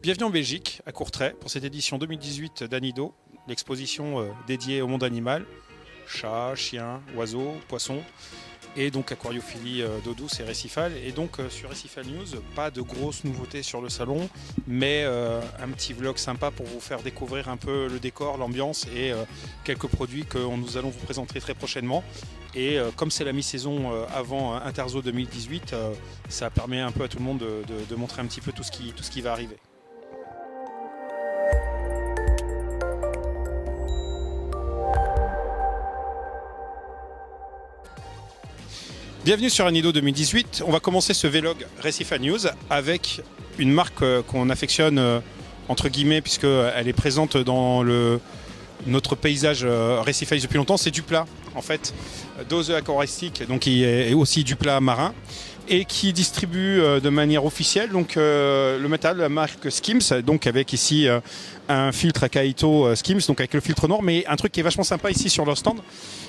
Bienvenue en Belgique, à Courtrai, pour cette édition 2018 d'Anido, l'exposition dédiée au monde animal, chats, chiens, oiseaux, poissons, et donc aquariophilie d'eau douce et récifale. Et donc sur Récifal News, pas de grosses nouveautés sur le salon, mais un petit vlog sympa pour vous faire découvrir un peu le décor, l'ambiance et quelques produits que nous allons vous présenter très prochainement. Et comme c'est la mi-saison avant Interzo 2018, ça permet un peu à tout le monde de montrer un petit peu tout ce qui va arriver. Bienvenue sur Anido 2018. On va commencer ce vlog Récifal News avec une marque qu'on affectionne entre guillemets puisqu'elle est présente dans notre paysage récifal depuis longtemps. C'est Dupla en fait, Dose aquaristique, donc qui est aussi Dupla marin et qui distribue de manière officielle donc le métal de la marque Skims, donc avec ici un filtre Akaito Skims, donc avec le filtre noir. Mais un truc qui est vachement sympa ici sur leur stand,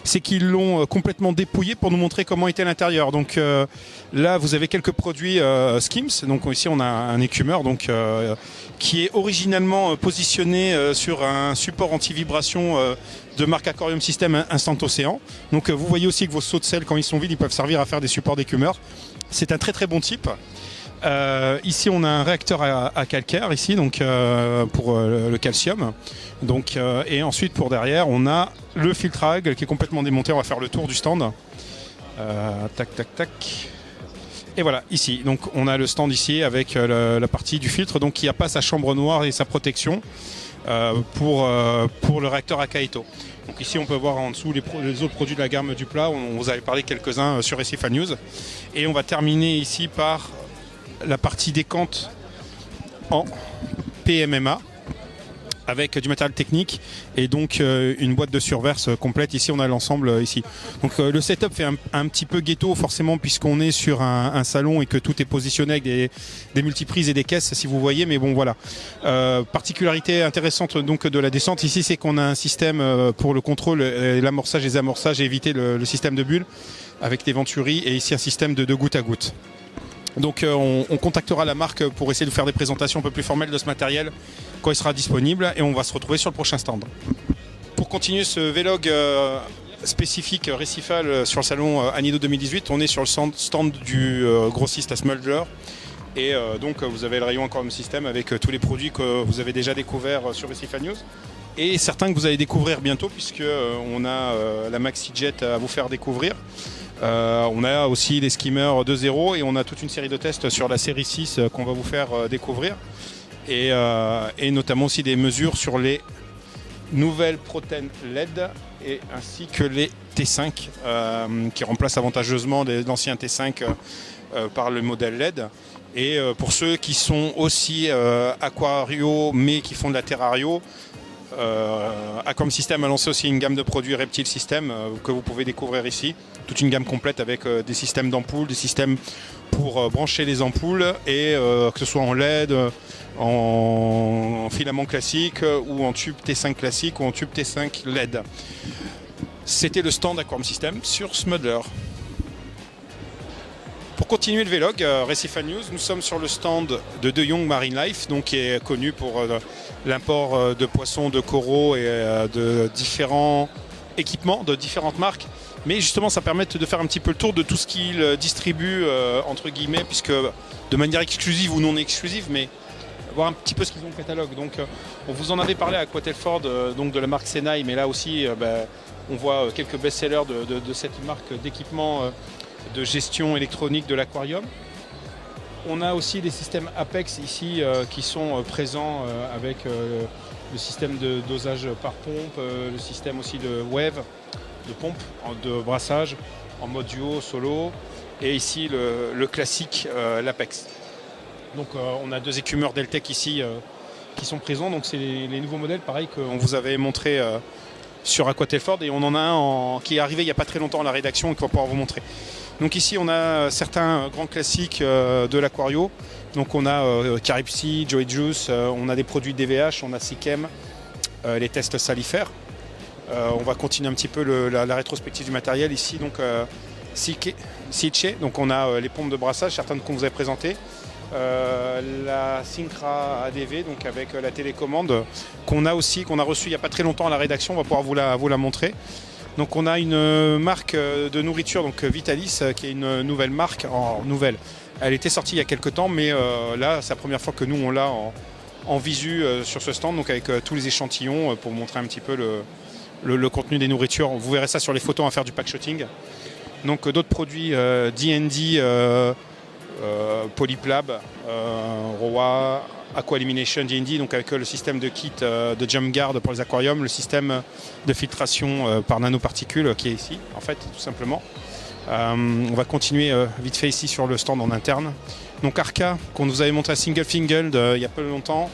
c'est qu'ils l'ont complètement dépouillé pour nous montrer comment était l'intérieur. Donc là, vous avez quelques produits Skims. Donc ici, on a un écumeur donc qui est originalement positionné sur un support anti-vibration de marque Aquarium System Instant Océan. Donc vous voyez aussi que vos seaux de sel, quand ils sont vides, ils peuvent servir à faire des supports d'écumeur. C'est un très très bon type. Ici on a un réacteur à calcaire ici donc pour le calcium donc et ensuite pour derrière on a le filtre à algues qui est complètement démonté. On va faire le tour du stand. Tac tac tac. Et voilà, ici donc on a le stand ici avec la partie du filtre donc qui a pas sa chambre noire et sa protection pour le réacteur Akaito. Donc ici on peut voir en dessous les autres produits de la gamme Dupla. On vous avait parlé quelques-uns sur Récifal News. Et on va terminer ici par la partie décante en PMMA avec du matériel technique et donc une boîte de surverse complète. Ici on a l'ensemble ici. Donc le setup fait un petit peu ghetto forcément puisqu'on est sur un salon et que tout est positionné avec des multiprises et des caisses si vous voyez, mais bon voilà. Particularité intéressante donc de la descente ici, c'est qu'on a un système pour le contrôle, l'amorçage et les amorçages et éviter le système de bulles avec des venturies et ici un système de goutte à goutte. Donc on contactera la marque pour essayer de faire des présentations un peu plus formelles de ce matériel quand il sera disponible et on va se retrouver sur le prochain stand. Pour continuer ce vlog spécifique récifal sur le salon Anido 2018, on est sur le stand du grossiste à Smuldler et donc vous avez le rayon Aquarium System avec tous les produits que vous avez déjà découverts sur Récifal News et certains que vous allez découvrir bientôt puisque on a la MaxiJet à vous faire découvrir. On a aussi les skimmers 2.0 et on a toute une série de tests sur la série 6 qu'on va vous faire découvrir et notamment aussi des mesures sur les nouvelles Proten LED et ainsi que les T5 qui remplacent avantageusement l'ancien T5 par le modèle LED. Et pour ceux qui sont aussi aquario mais qui font de la terrario, Aquarium System a lancé aussi une gamme de produits Reptile System que vous pouvez découvrir ici. Toute une gamme complète avec des systèmes d'ampoules, des systèmes pour brancher les ampoules et que ce soit en LED, en filament classique ou en tube T5 classique ou en tube T5 LED. C'était le stand Aquarium System sur Smuldler. Pour continuer le vlog Récifal News, nous sommes sur le stand de De Jong Marine Life, donc qui est connu pour l'import de poissons, de coraux et de différents équipements de différentes marques. Mais justement, ça permet de faire un petit peu le tour de tout ce qu'il distribue entre guillemets, puisque de manière exclusive ou non exclusive, mais voir un petit peu ce qu'ils ont au catalogue. Donc, on vous en avait parlé à Aquatelford, donc de la marque Senai, mais là aussi, on voit quelques best-sellers de cette marque d'équipement de gestion électronique de l'aquarium. On a aussi des systèmes Apex ici qui sont présents avec le système de dosage par pompe, le système aussi de wave, de pompe, de brassage en mode duo, solo et ici le classique, l'Apex. Donc on a deux écumeurs Deltec ici qui sont présents, donc c'est les nouveaux modèles pareil qu'on vous avait montré sur Aquatelford et on en a un qui est arrivé il n'y a pas très longtemps à la rédaction et qu'on va pouvoir vous montrer. Donc ici on a certains grands classiques de l'aquario. Donc on a Caripsy, Joy Juice, on a des produits DVH, on a Sikem, les tests salifères. On va continuer un petit peu la rétrospective du matériel ici. Donc Siche, donc on a les pompes de brassage, certaines qu'on vous avait présentées. la Syncra ADV, donc avec la télécommande qu'on a reçue il n'y a pas très longtemps à la rédaction. On va pouvoir vous la montrer. Donc on a une marque de nourriture, donc Vitalis, qui est une nouvelle marque. Nouvelle. Elle était sortie il y a quelques temps, mais là c'est la première fois que nous on l'a en visu sur ce stand, donc avec tous les échantillons pour montrer un petit peu le contenu des nourritures. Vous verrez ça sur les photos, on va faire du packshotting. Donc d'autres produits D&D, Polyplab, ROA, Aqua Elimination D&D, donc avec le système de kit de jump guard pour les aquariums, le système de filtration par nanoparticules qui est ici, en fait, tout simplement. On va continuer vite fait ici sur le stand en interne. Donc Arca, qu'on nous avait montré à Single Fingered il y a peu longtemps,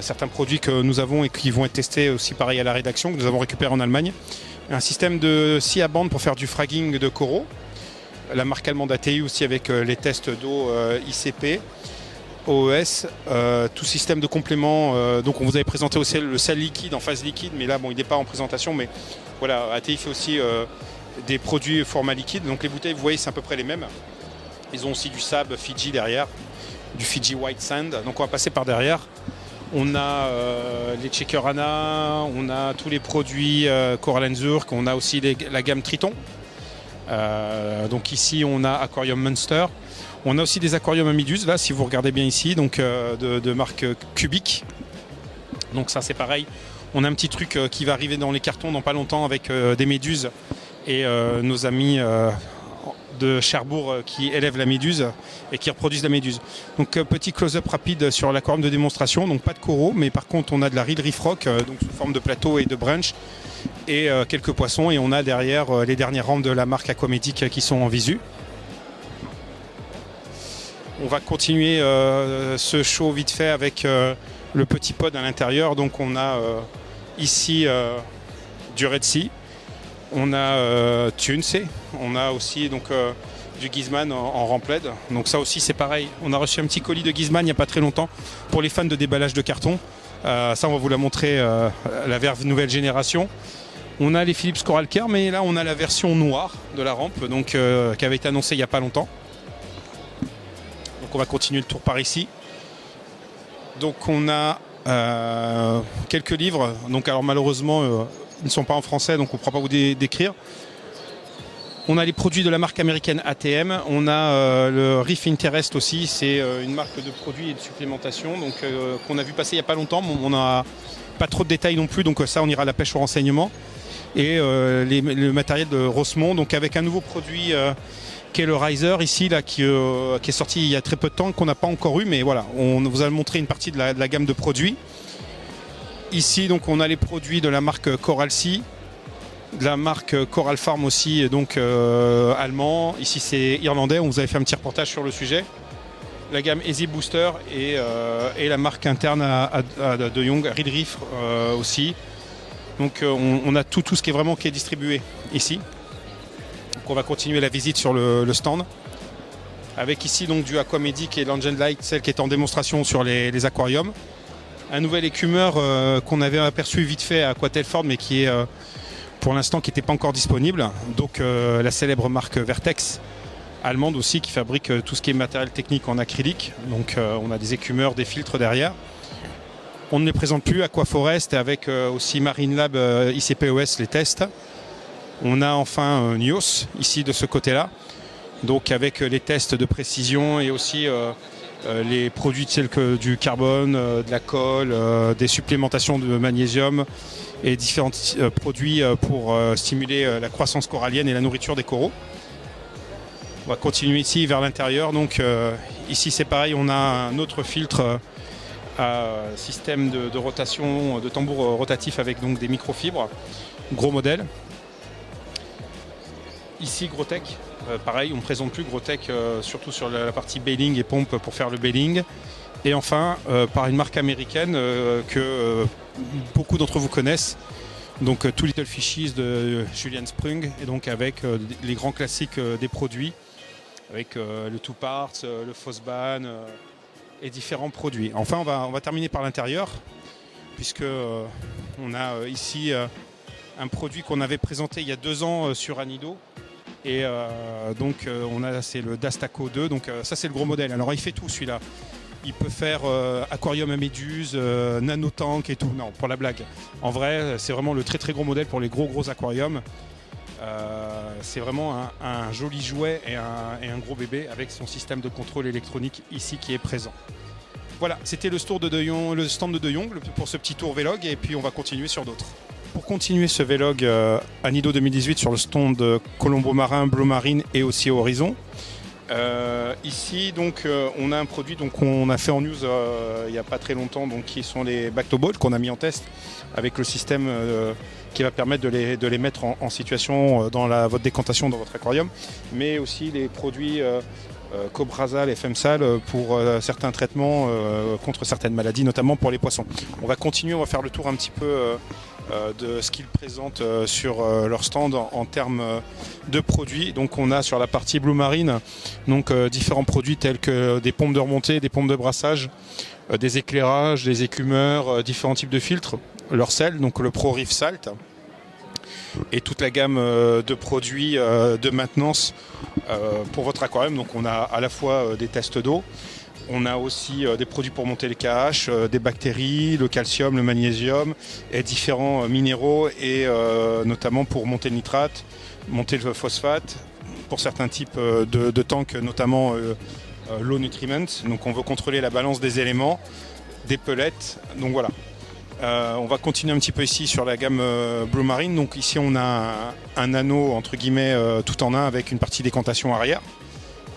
certains produits que nous avons et qui vont être testés aussi pareil à la rédaction, que nous avons récupéré en Allemagne. Un système de scie à bande pour faire du fragging de coraux. La marque allemande ATI aussi avec les tests d'eau ICP, OES, tout système de complément. Donc on vous avait présenté aussi le sel liquide en phase liquide, mais là bon, il n'est pas en présentation, mais voilà, ATI fait aussi des produits format liquide. Donc les bouteilles, vous voyez, c'est à peu près les mêmes. Ils ont aussi du sable Fiji derrière, du Fiji White Sand. Donc on va passer par derrière. On a les Checker Anna, on a tous les produits Coral & Zurk, on a aussi la gamme Triton. Donc ici on a Aquarium Monster. On a aussi des aquariums à méduses, là si vous regardez bien ici, donc de marque Cubic. Donc ça c'est pareil. On a un petit truc qui va arriver dans les cartons dans pas longtemps avec des méduses et nos amis de Cherbourg qui élèvent la méduse et qui reproduisent la méduse. Donc petit close-up rapide sur l'aquarium de démonstration, donc pas de coraux, mais par contre on a de la Real Reef Rock, donc sous forme de plateau et de branch, et quelques poissons, et on a derrière les dernières rampes de la marque Aquamedic qui sont en visu. On va continuer ce show vite fait avec le petit pod à l'intérieur. Donc on a ici du Red Sea, on a Tunce, on a aussi donc du Gizman en Rampled. Donc ça aussi c'est pareil. On a reçu un petit colis de Gizman il n'y a pas très longtemps pour les fans de déballage de carton. Ça on va vous la montrer, la verve nouvelle génération. On a les Philips Coral Care, mais là on a la version noire de la rampe, donc qui avait été annoncée il n'y a pas longtemps. Donc on va continuer le tour par ici. Donc on a quelques livres. Donc alors malheureusement ils ne sont pas en français, donc on ne pourra pas vous décrire. On a les produits de la marque américaine ATM. On a le Reef Interest aussi. C'est une marque de produits et de supplémentation donc, qu'on a vu passer il n'y a pas longtemps. On n'a pas trop de détails non plus, donc ça on ira à la pêche au renseignement. Et le matériel de Rosemont, donc avec un nouveau produit qui est le Riser ici, là, qui est sorti il y a très peu de temps, qu'on n'a pas encore eu, mais voilà, on vous a montré une partie de la gamme de produits. Ici, donc, on a les produits de la marque Coral Sea, de la marque Coral Farm aussi, donc allemand. Ici, c'est irlandais, on vous avait fait un petit reportage sur le sujet. La gamme Easy Booster et la marque interne à De Jong, Real Reef aussi. Donc on a tout ce qui est distribué ici. Donc on va continuer la visite sur le stand. Avec ici donc du Aquamedic et l'Angel Light, celle qui est en démonstration sur les aquariums. Un nouvel écumeur qu'on avait aperçu vite fait à Aquatelford, mais qui est pour l'instant qui n'était pas encore disponible. Donc la célèbre marque Vertex, allemande aussi, qui fabrique tout ce qui est matériel technique en acrylique. Donc on a des écumeurs, des filtres derrière. On ne les présente plus, Aquaforest, avec aussi Marine Lab, ICPOS, les tests. On a enfin NIOS, ici de ce côté-là, donc avec les tests de précision et aussi les produits tels que du carbone, de la colle, des supplémentations de magnésium et différents produits pour stimuler la croissance corallienne et la nourriture des coraux. On va continuer ici vers l'intérieur. Donc ici c'est pareil, on a un autre filtre système de rotation, de tambour rotatif avec donc des microfibres, gros modèle. Ici Grotech, pareil, on ne présente plus Grotech, surtout sur la partie bailing et pompe pour faire le bailing. Et enfin, par une marque américaine que beaucoup d'entre vous connaissent, donc Too Little Fishies de Julian Sprung, et donc avec les grands classiques des produits, avec le Two Parts, le Fosban, et différents produits. Enfin, on va terminer par l'intérieur, puisque on a ici un produit qu'on avait présenté il y a 2 ans sur Anido, Et donc c'est le Dastaco 2, donc ça c'est le gros modèle. Alors il fait tout celui-là. Il peut faire aquarium à méduses, nanotank et tout. Non, pour la blague. En vrai, c'est vraiment le très très gros modèle pour les gros aquariums. C'est vraiment un joli jouet et un gros bébé avec son système de contrôle électronique ici qui est présent. Voilà, c'était le stand de De Jong pour ce petit tour Vlog, et puis on va continuer sur d'autres. Pour continuer ce Vlog à Nido 2018 sur le stand de Colombo Marin, Blue Marine et aussi Horizon. Ici donc on a un produit qu'on a fait en news il n'y a pas très longtemps, donc, qui sont les Back-to-Ball qu'on a mis en test avec le système qui va permettre de les mettre en situation dans votre décantation dans votre aquarium, mais aussi les produits Cobrazal et Femsal pour certains traitements contre certaines maladies, notamment pour les poissons. On va continuer, on va faire le tour un petit peu de ce qu'ils présentent sur leur stand en termes de produits. Donc on a sur la partie Blue Marine donc, différents produits tels que des pompes de remontée, des pompes de brassage, des éclairages, des écumeurs, différents types de filtres, leur sel, donc le Pro Reef Salt, et toute la gamme de produits de maintenance pour votre aquarium. Donc on a à la fois des tests d'eau, on a aussi des produits pour monter les KH, des bactéries, le calcium, le magnésium et différents minéraux, et notamment pour monter le nitrate, monter le phosphate, pour certains types de tanks, notamment low nutriment. Donc on veut contrôler la balance des éléments, des pellets. Donc voilà. On va continuer un petit peu ici sur la gamme Blue Marine. Donc ici on a un anneau entre guillemets tout en un avec une partie décantation arrière.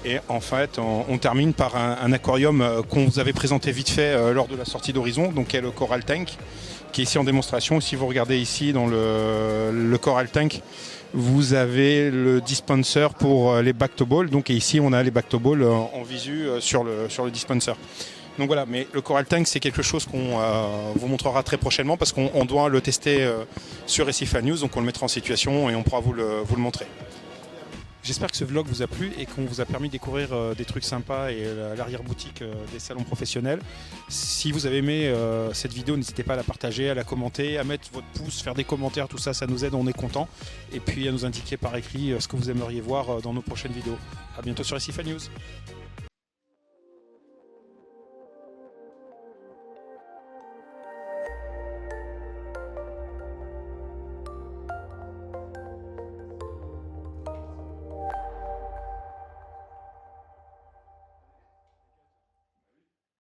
Et en fait on termine par un aquarium qu'on vous avait présenté vite fait lors de la sortie d'Horizon, donc qui est le Coral Tank, qui est ici en démonstration. Si vous regardez ici dans le Coral Tank, vous avez le dispenser pour les Back-to-Ball. Donc et ici on a les Back-to-Ball en visu sur le dispenser. Donc voilà, mais le Coral Tank c'est quelque chose qu'on vous montrera très prochainement, parce qu'on doit le tester sur Recifa News, donc on le mettra en situation et on pourra vous le montrer. J'espère que ce vlog vous a plu et qu'on vous a permis de découvrir des trucs sympas et l'arrière-boutique des salons professionnels. Si vous avez aimé cette vidéo, n'hésitez pas à la partager, à la commenter, à mettre votre pouce, faire des commentaires, tout ça, ça nous aide, on est content. Et puis à nous indiquer par écrit ce que vous aimeriez voir dans nos prochaines vidéos. A bientôt sur Recifa News.